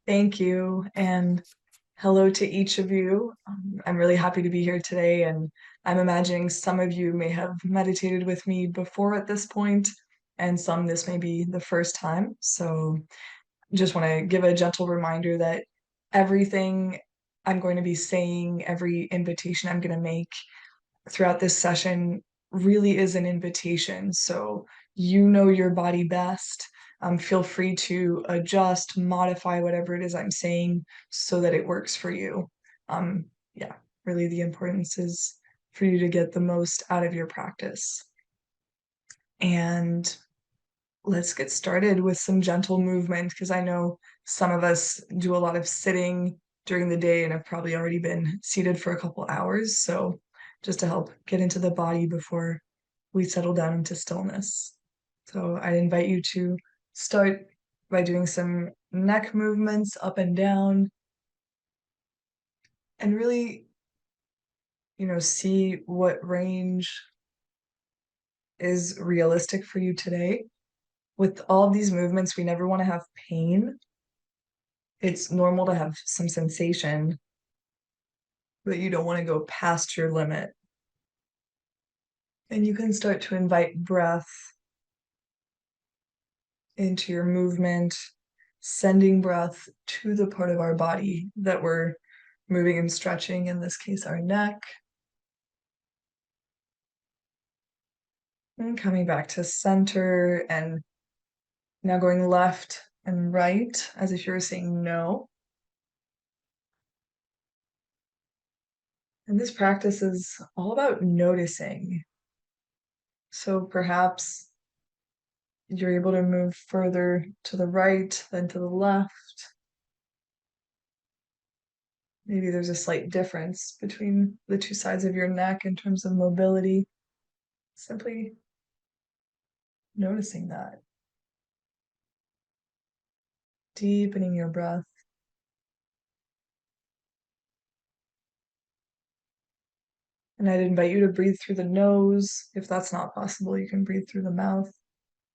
Thank you, and hello to each of you. I'm really happy to be here today, and I'm imagining some of you may have meditated with me before at this point, and some this may be the first time. So just want to give a gentle reminder that everything I'm going to be saying, every invitation I'm going to make throughout this session really is an invitation. So you know your body best. Feel free to adjust, modify whatever it is I'm saying so that it works for you. Yeah, really the importance is for you to get the most out of your practice. And let's get started with some gentle movement because I know some of us do a lot of sitting during the day and have probably already been seated for a couple hours. So just to help get into the body before we settle down into stillness. So I invite you to start by doing some neck movements up and down and really, see what range is realistic for you today. With all of these movements, we never want to have pain. It's normal to have some sensation, but you don't want to go past your limit. And you can start to invite breath into your movement, sending breath to the part of our body that we're moving and stretching, in this case, our neck. And coming back to center and now going left and right as if you were saying no. And this practice is all about noticing. So perhaps you're able to move further to the right than to the left. Maybe there's a slight difference between the two sides of your neck in terms of mobility. Simply noticing that. Deepening your breath. And I'd invite you to breathe through the nose. If that's not possible, you can breathe through the mouth.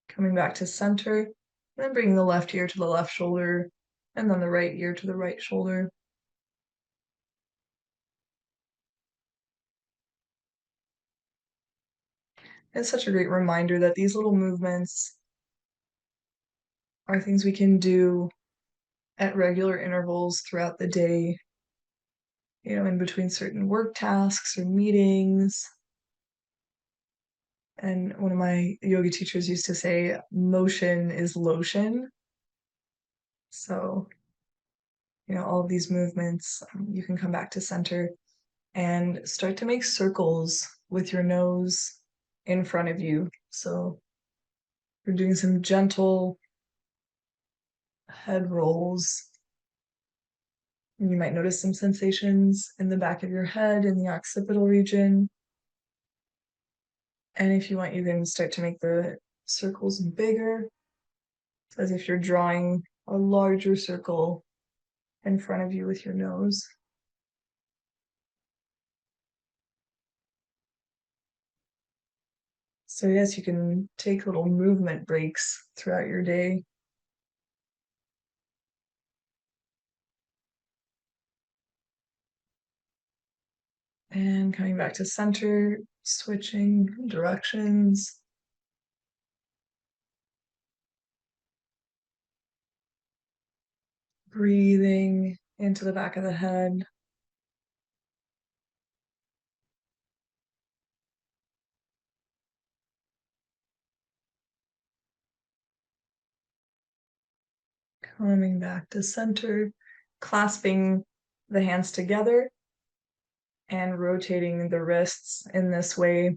Coming back to center, and then bringing the left ear to the left shoulder, and then the right ear to the right shoulder. It's such a great reminder that these little movements are things we can do at regular intervals throughout the day, in between certain work tasks or meetings. And one of my yoga teachers used to say, motion is lotion. So, all of these movements, you can come back to center and start to make circles with your nose in front of you. So we're doing some gentle head rolls. And you might notice some sensations in the back of your head, in the occipital region. And if you want, you can start to make the circles bigger, as if you're drawing a larger circle in front of you with your nose. So yes, you can take little movement breaks throughout your day. And coming back to center, switching directions. Breathing into the back of the head. Coming back to center, clasping the hands together and rotating the wrists in this way.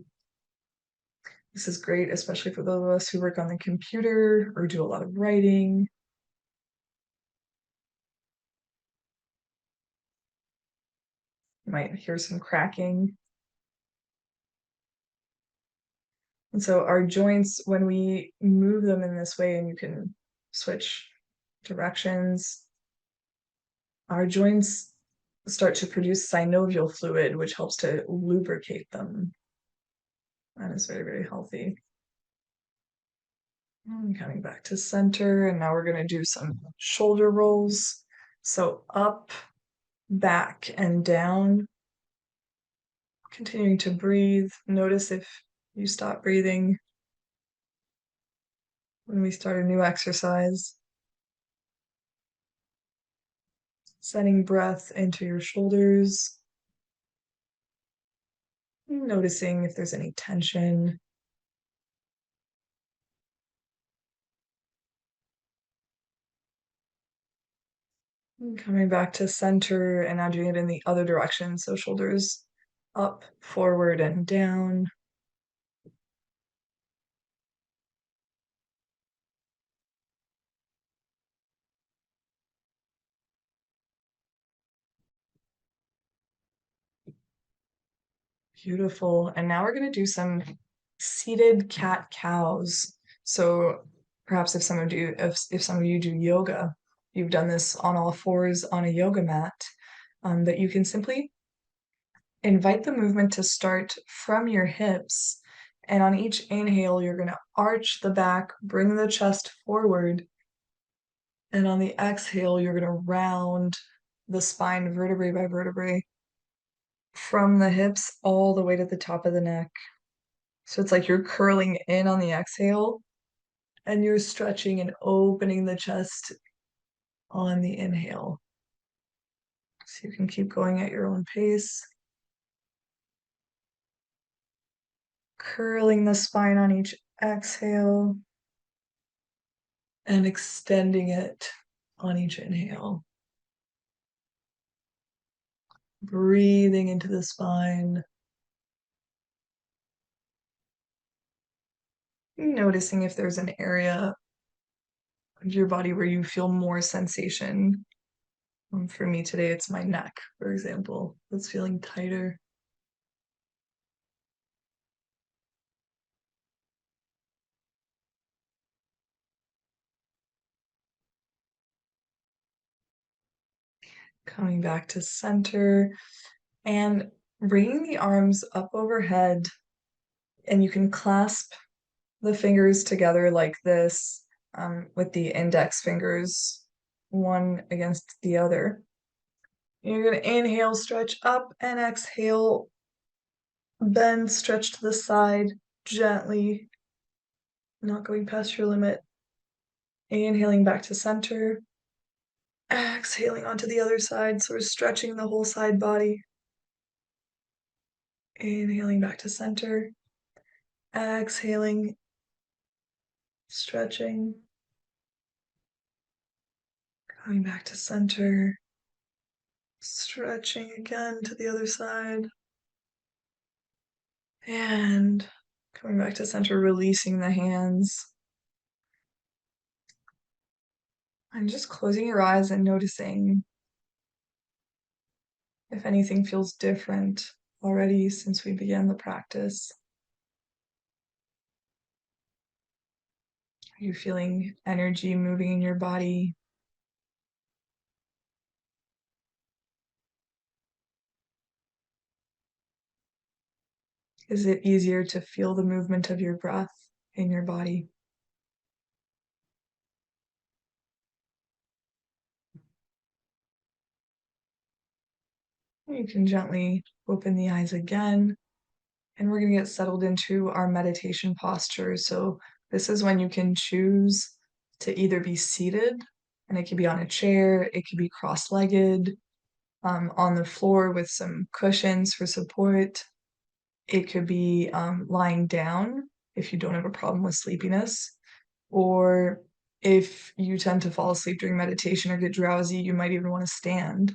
This is great, especially for those of us who work on the computer or do a lot of writing. You might hear some cracking. And so our joints, when we move them in this way, and you can switch directions, our joints start to produce synovial fluid, which helps to lubricate them. That is very, very healthy. And coming back to center, and now we're going to do some shoulder rolls. So up, back, and down. Continuing to breathe. Notice if you stop breathing when we start a new exercise. Sending breath into your shoulders. Noticing if there's any tension. And coming back to center and now doing it in the other direction. So shoulders up, forward, and down. Beautiful. And now we're going to do some seated cat cows. So perhaps if some of you do yoga, you've done this on all fours on a yoga mat, that you can simply invite the movement to start from your hips. And on each inhale, you're going to arch the back, bring the chest forward. And on the exhale, you're going to round the spine vertebrae by vertebrae from the hips all the way to the top of the neck. So it's like you're curling in on the exhale and you're stretching and opening the chest on the inhale. So you can keep going at your own pace. Curling the spine on each exhale and extending it on each inhale. Breathing into the spine. Noticing if there's an area of your body where you feel more sensation. For me today, it's my neck, for example, that's feeling tighter. Coming back to center and bringing the arms up overhead, and you can clasp the fingers together like this, with the index fingers one against the other. You're going to inhale, stretch up, and exhale, bend, stretch to the side gently, not going past your limit. Inhaling back to center, exhaling onto the other side, so we're stretching the whole side body. Inhaling back to center, exhaling, stretching, coming back to center, stretching again to the other side, and coming back to center, releasing the hands. And just closing your eyes and noticing if anything feels different already since we began the practice. Are you feeling energy moving in your body? Is it easier to feel the movement of your breath in your body? You can gently open the eyes again, and we're going to get settled into our meditation posture. So this is when you can choose to either be seated, and it could be on a chair, it could be cross-legged, on the floor with some cushions for support. It could be lying down if you don't have a problem with sleepiness, or if you tend to fall asleep during meditation or get drowsy, you might even want to stand.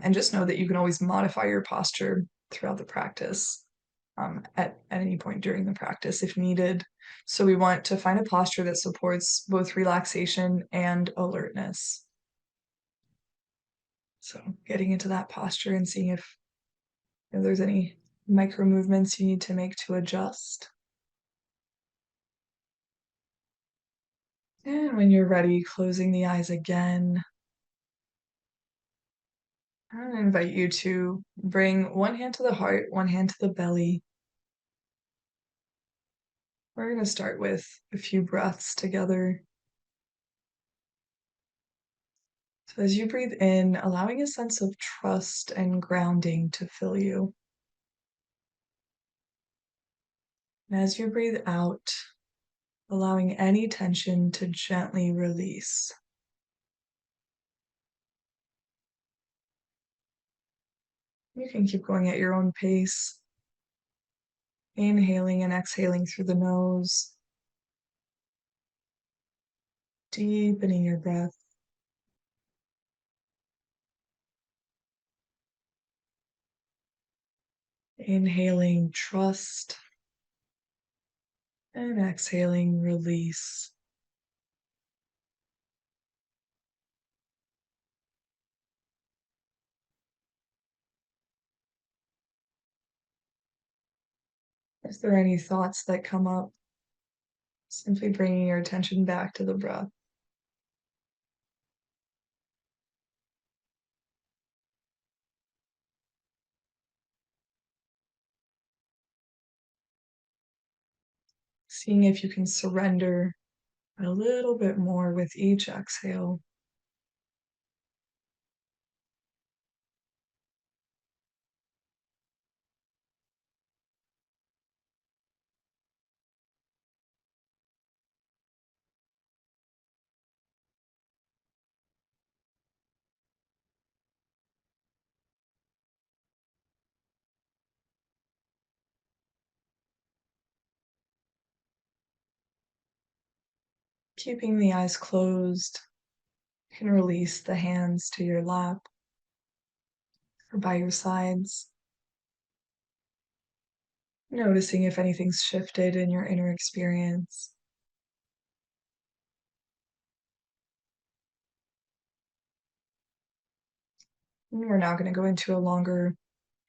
And just know that you can always modify your posture throughout the practice, at any point during the practice if needed. So we want to find a posture that supports both relaxation and alertness. So getting into that posture and seeing if there's any micro movements you need to make to adjust. And when you're ready, closing the eyes again. I invite you to bring one hand to the heart, one hand to the belly. We're going to start with a few breaths together. So So as you breathe in, allowing a sense of trust and grounding to fill you. And as you breathe out, allowing any tension to gently release. You can keep going at your own pace, inhaling and exhaling through the nose, deepening your breath. Inhaling trust and exhaling release. If there are any thoughts that come up, simply bringing your attention back to the breath. Seeing if you can surrender a little bit more with each exhale. Keeping the eyes closed, you can release the hands to your lap or by your sides, noticing if anything's shifted in your inner experience. And we're now going to go into a longer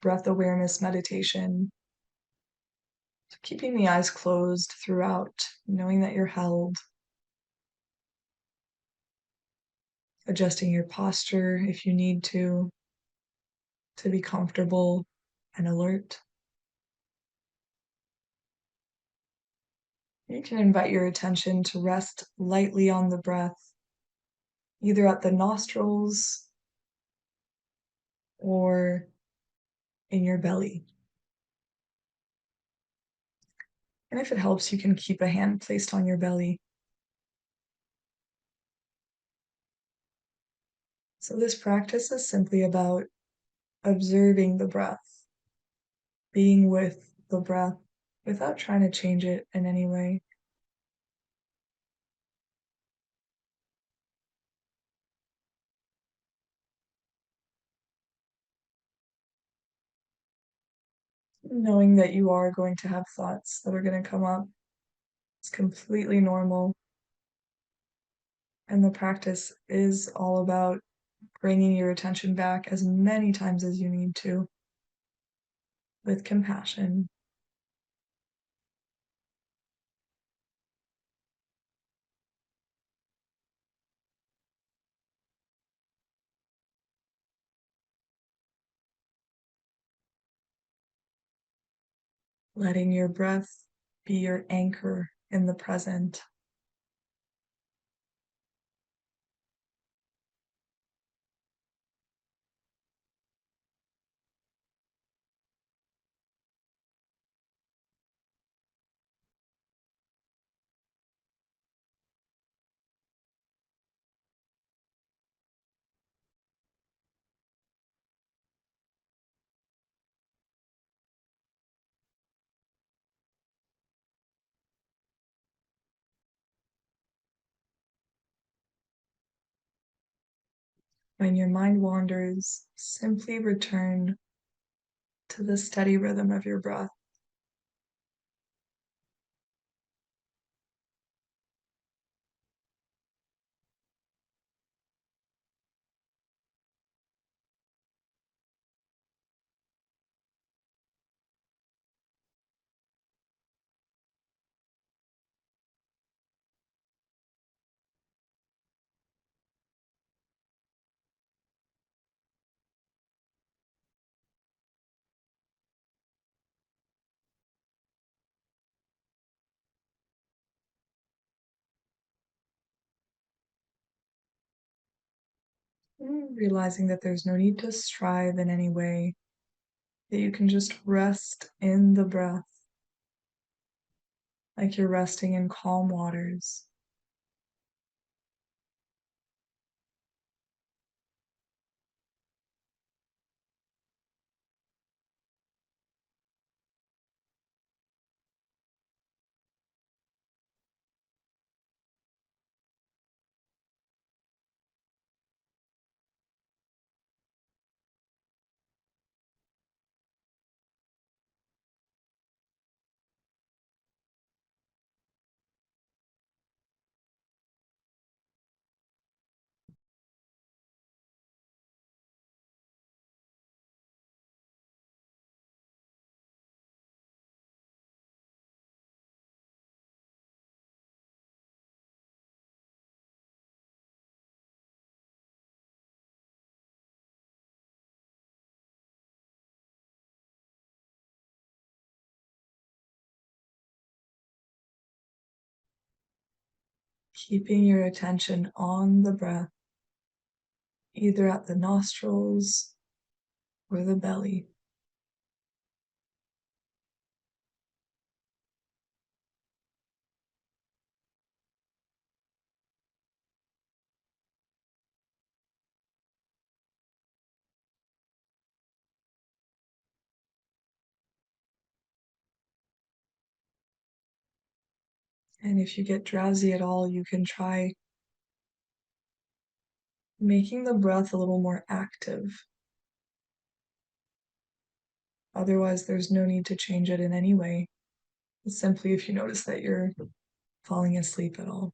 breath awareness meditation. So keeping the eyes closed throughout, knowing that you're held, adjusting your posture if you need to be comfortable and alert. You can invite your attention to rest lightly on the breath, either at the nostrils or in your belly. And if it helps, you can keep a hand placed on your belly. So this practice is simply about observing the breath, being with the breath without trying to change it in any way. Knowing that you are going to have thoughts that are going to come up. It's completely normal. And the practice is all about bringing your attention back as many times as you need to with compassion. Letting your breath be your anchor in the present. When your mind wanders, simply return to the steady rhythm of your breath. Realizing that there's no need to strive in any way, that you can just rest in the breath, like you're resting in calm waters. Keeping your attention on the breath, either at the nostrils or the belly. And if you get drowsy at all, you can try making the breath a little more active. Otherwise, there's no need to change it in any way. It's simply if you notice that you're falling asleep at all.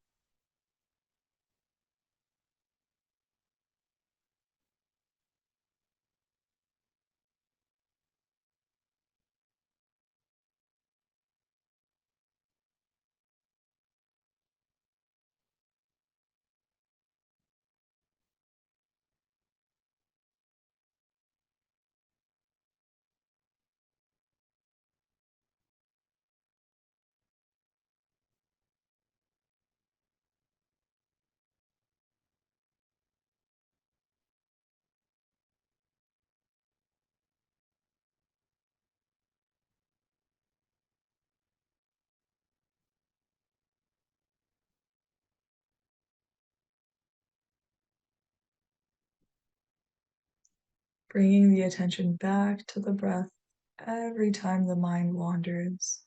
Bringing the attention back to the breath every time the mind wanders.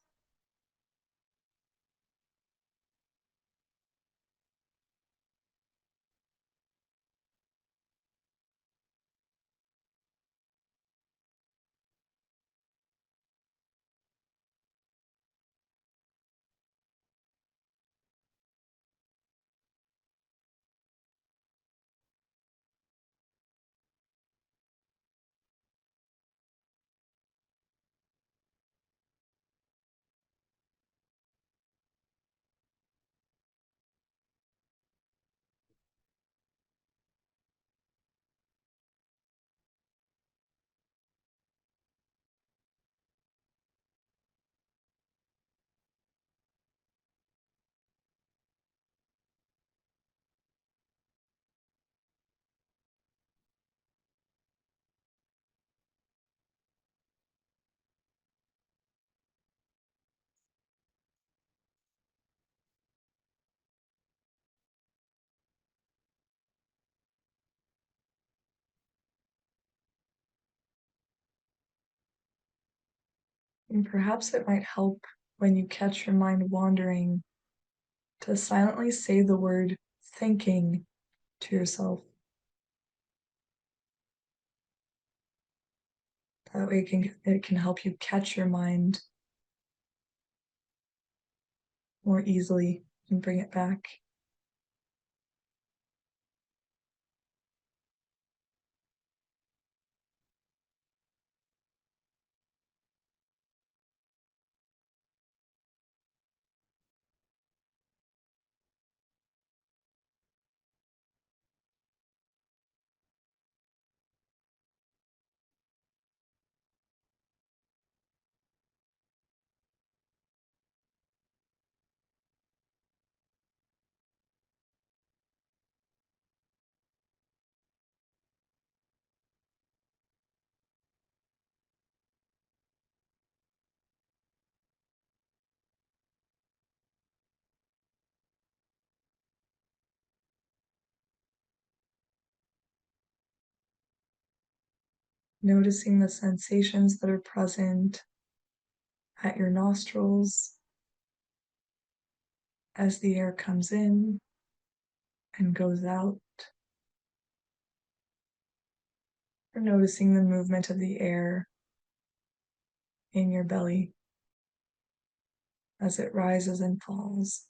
And perhaps it might help when you catch your mind wandering to silently say the word thinking to yourself. That way it can help you catch your mind more easily and bring it back. noticing the sensations that are present at your nostrils as the air comes in and goes out, or noticing the movement of the air in your belly as it rises and falls.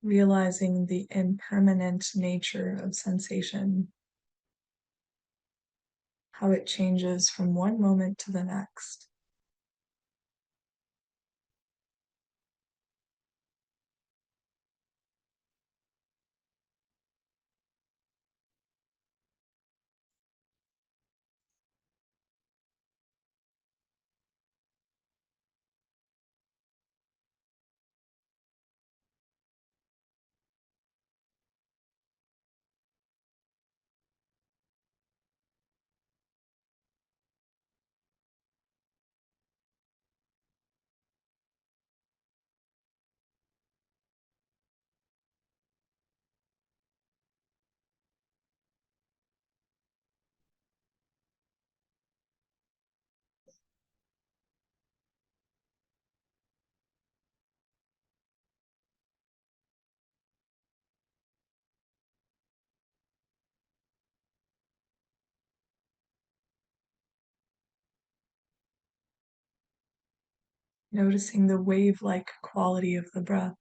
Realizing the impermanent nature of sensation, how it changes from one moment to the next. Noticing the wave-like quality of the breath.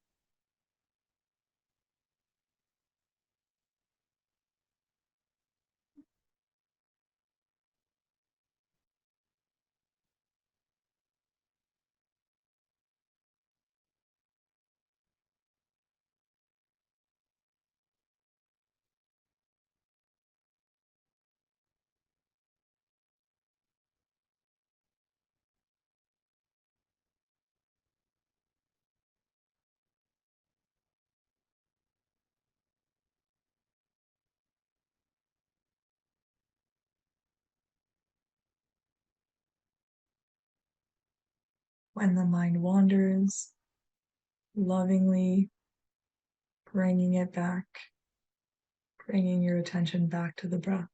When the mind wanders, lovingly bringing it back, bringing your attention back to the breath.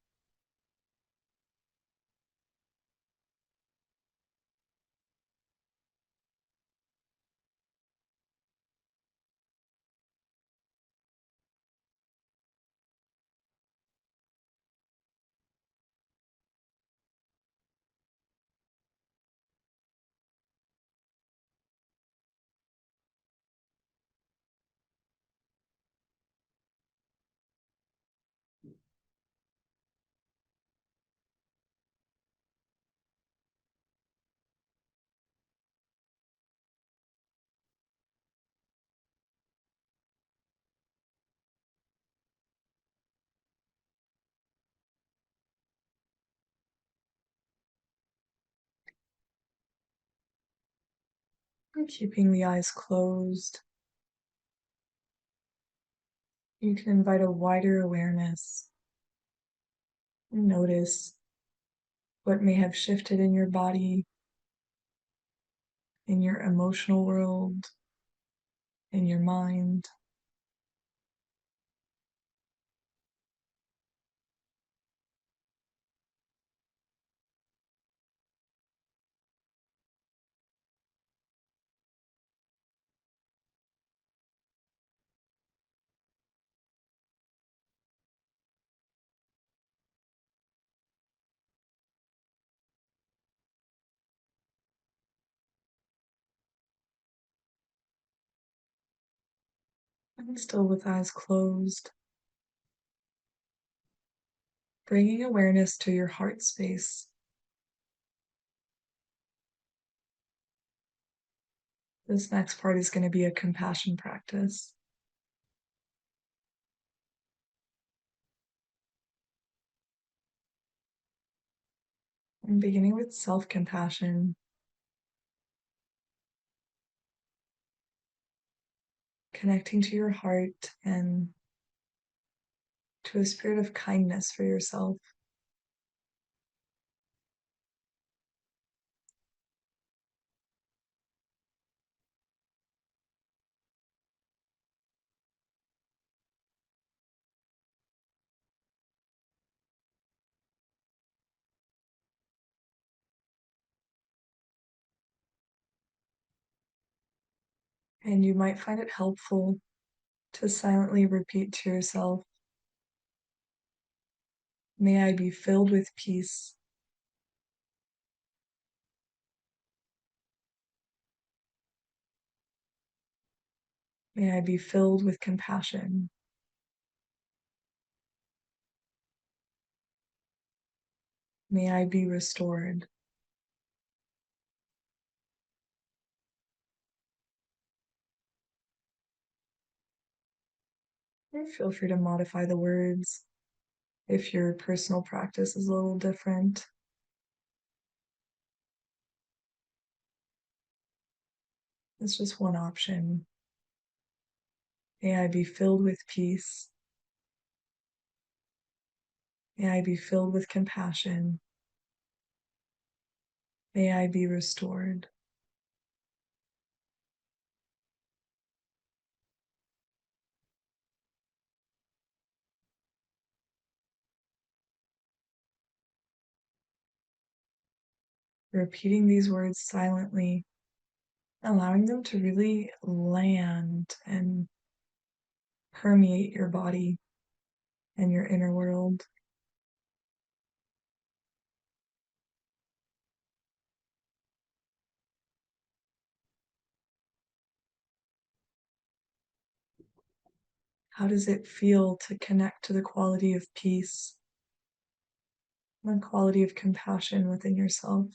And keeping the eyes closed, you can invite a wider awareness. Notice what may have shifted in your body, in your emotional world, in your mind. And still with eyes closed, bringing awareness to your heart space. This next part is going to be a compassion practice. I'm beginning with self-compassion, connecting to your heart and to a spirit of kindness for yourself. And you might find it helpful to silently repeat to yourself, may I be filled with peace. May I be filled with compassion. May I be restored. And feel free to modify the words if your personal practice is a little different. It's just one option. May I be filled with peace. May I be filled with compassion. May I be restored. Repeating these words silently, allowing them to really land and permeate your body and your inner world. How does it feel to connect to the quality of peace, the quality of compassion within yourself?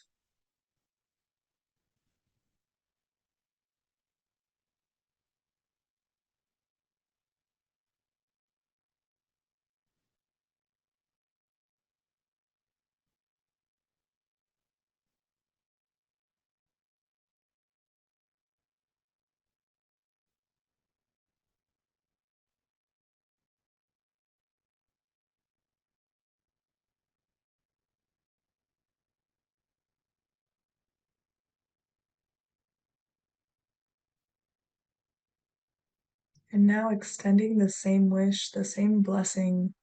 And now extending the same wish, the same blessing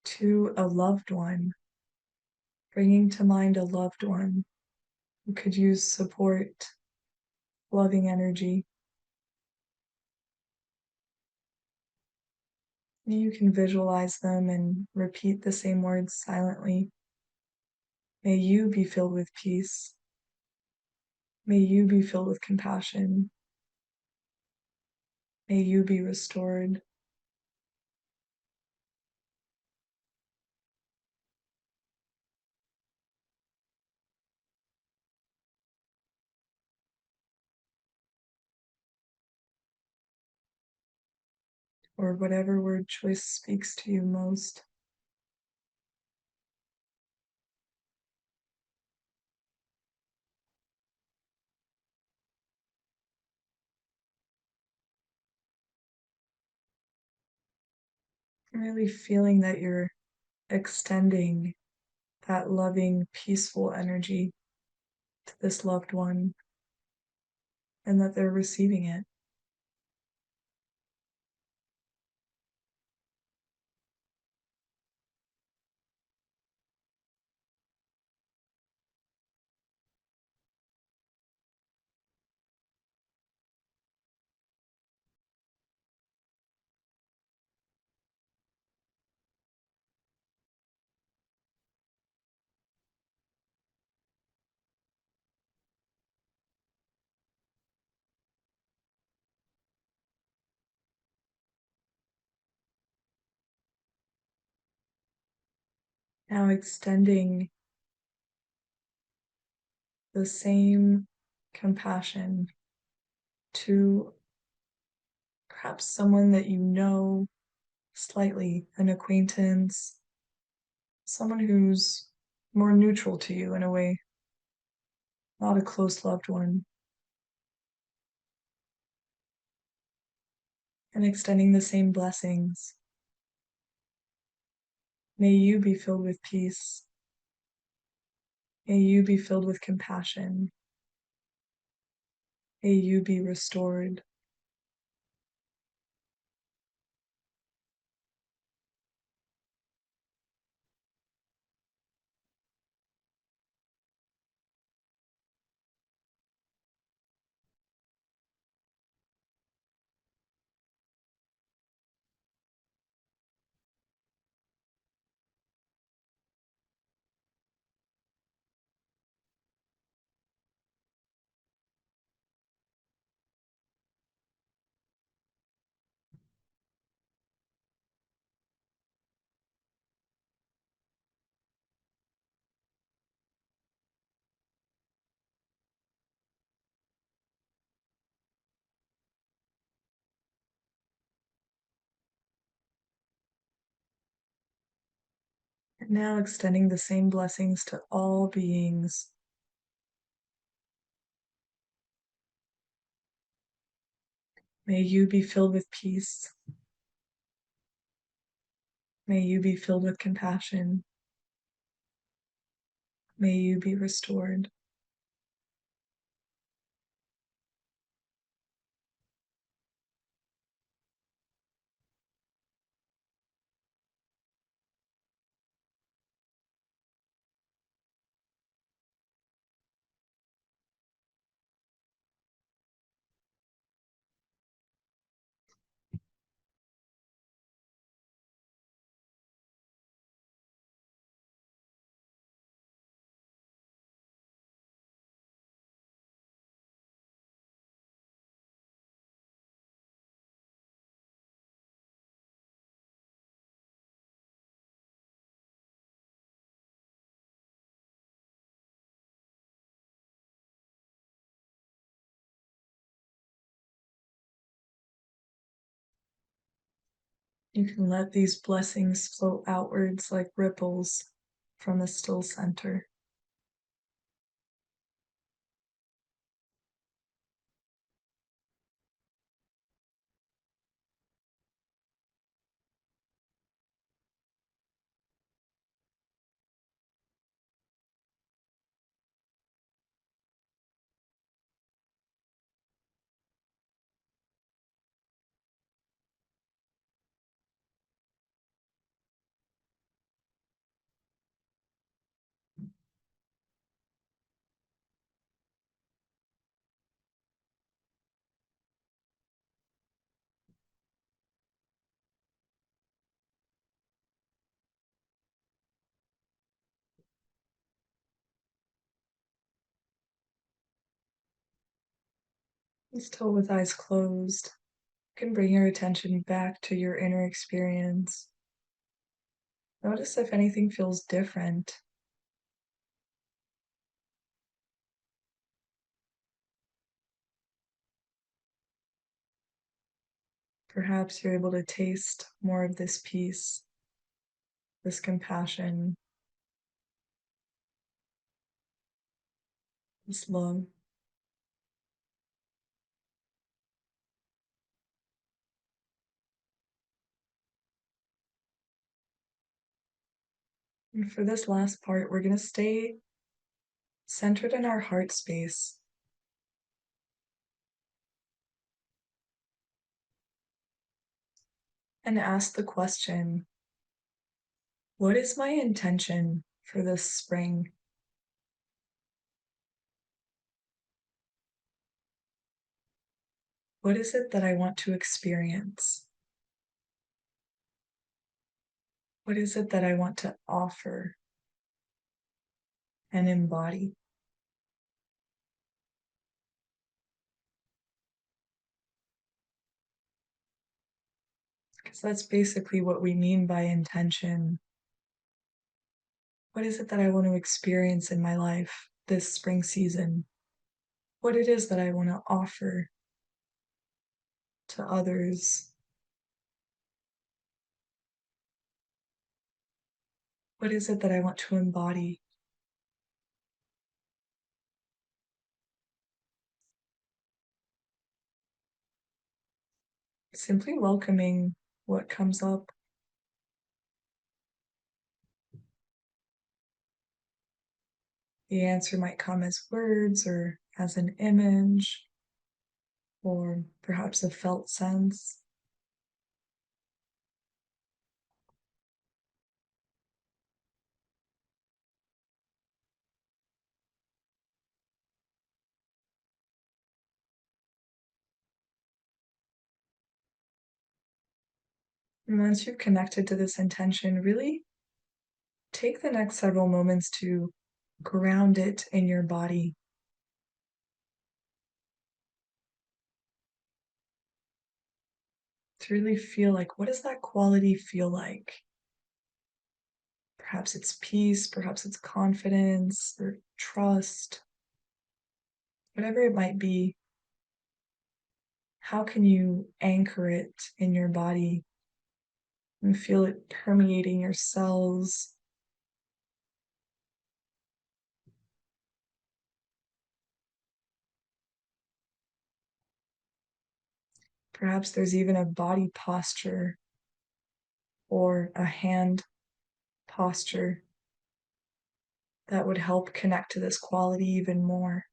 to a loved one, bringing to mind a loved one who could use support, loving energy. You can visualize them and repeat the same words silently. May you be filled with peace. May you be filled with compassion. May you be restored. Or whatever word choice speaks to you most. Really feeling that you're extending that loving, peaceful energy to this loved one and that they're receiving it. Now extending the same compassion to perhaps someone that you know slightly, an acquaintance, someone who's more neutral to you in a way, not a close loved one, and extending the same blessings. May you be filled with peace. May you be filled with compassion. May you be restored. And now extending the same blessings to all beings. May you be filled with peace. May you be filled with compassion. May you be restored. You can let these blessings flow outwards like ripples from the still center. And still with eyes closed, you can bring your attention back to your inner experience. Notice if anything feels different. Perhaps you're able to taste more of this peace, this compassion, this love. And for this last part, we're going to stay centered in our heart space and ask the question, what is my intention for this spring? What is it that I want to experience? What is it that I want to offer and embody? Because that's basically what we mean by intention. What is it that I want to experience in my life this spring season? What it is that I want to offer to others. What is it that I want to embody? Simply welcoming what comes up. The answer might come as words or as an image or perhaps a felt sense. And once you've connected to this intention, really take the next several moments to ground it in your body, to really feel like, what does that quality feel like? Perhaps it's peace, perhaps it's confidence or trust, whatever it might be. How can you anchor it in your body and feel it permeating your cells? Perhaps there's even a body posture or a hand posture that would help connect to this quality even more.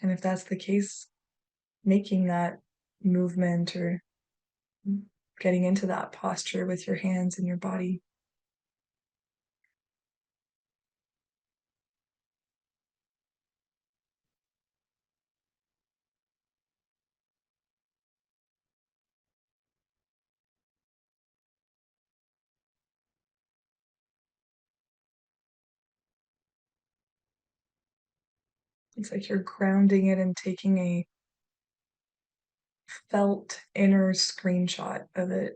And if that's the case, making that movement or getting into that posture with your hands and your body. It's like you're grounding it and taking a felt inner screenshot of it.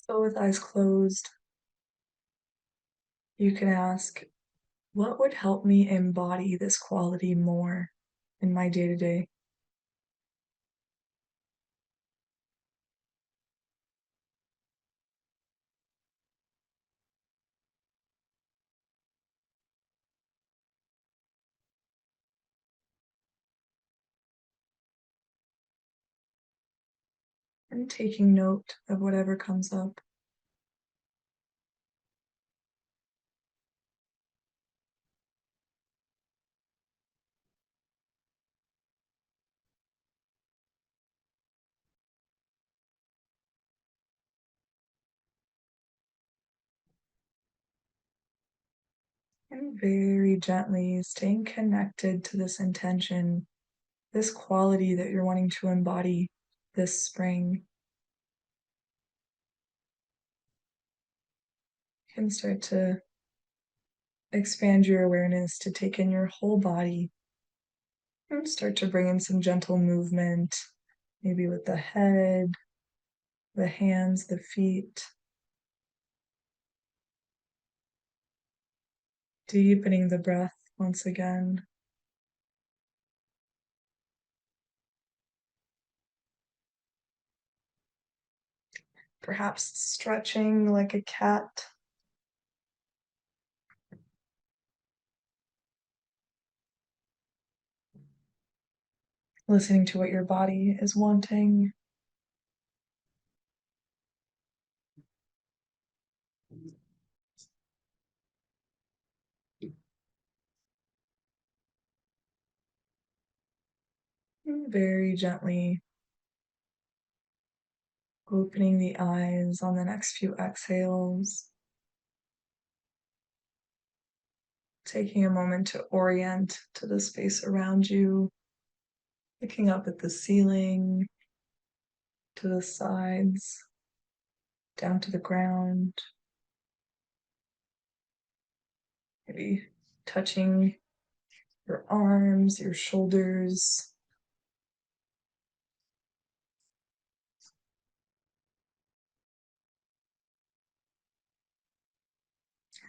So, with eyes closed, you can ask, what would help me embody this quality more in my day to day? And taking note of whatever comes up. And very gently staying connected to this intention, this quality that you're wanting to embody this spring. You can start to expand your awareness to take in your whole body and start to bring in some gentle movement, maybe with the head, the hands, the feet, deepening the breath once again. Perhaps stretching like a cat, listening to what your body is wanting. And very gently opening the eyes on the next few exhales, taking a moment to orient to the space around you, Looking up at the ceiling, to the sides, down to the ground. Maybe touching your arms, your shoulders.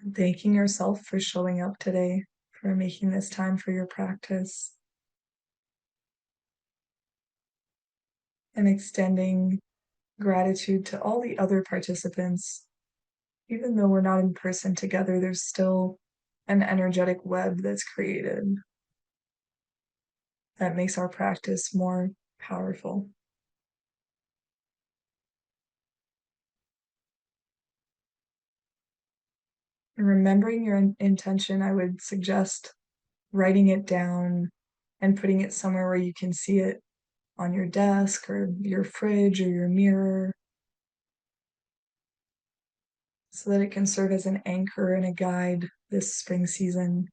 And thanking yourself for showing up today, for making this time for your practice. And extending gratitude to all the other participants. Even though we're not in person together, there's still an energetic web that's created that makes our practice more powerful. And remembering your intention, I would suggest writing it down and putting it somewhere where you can see it on your desk or your fridge or your mirror so that it can serve as an anchor and a guide this spring season.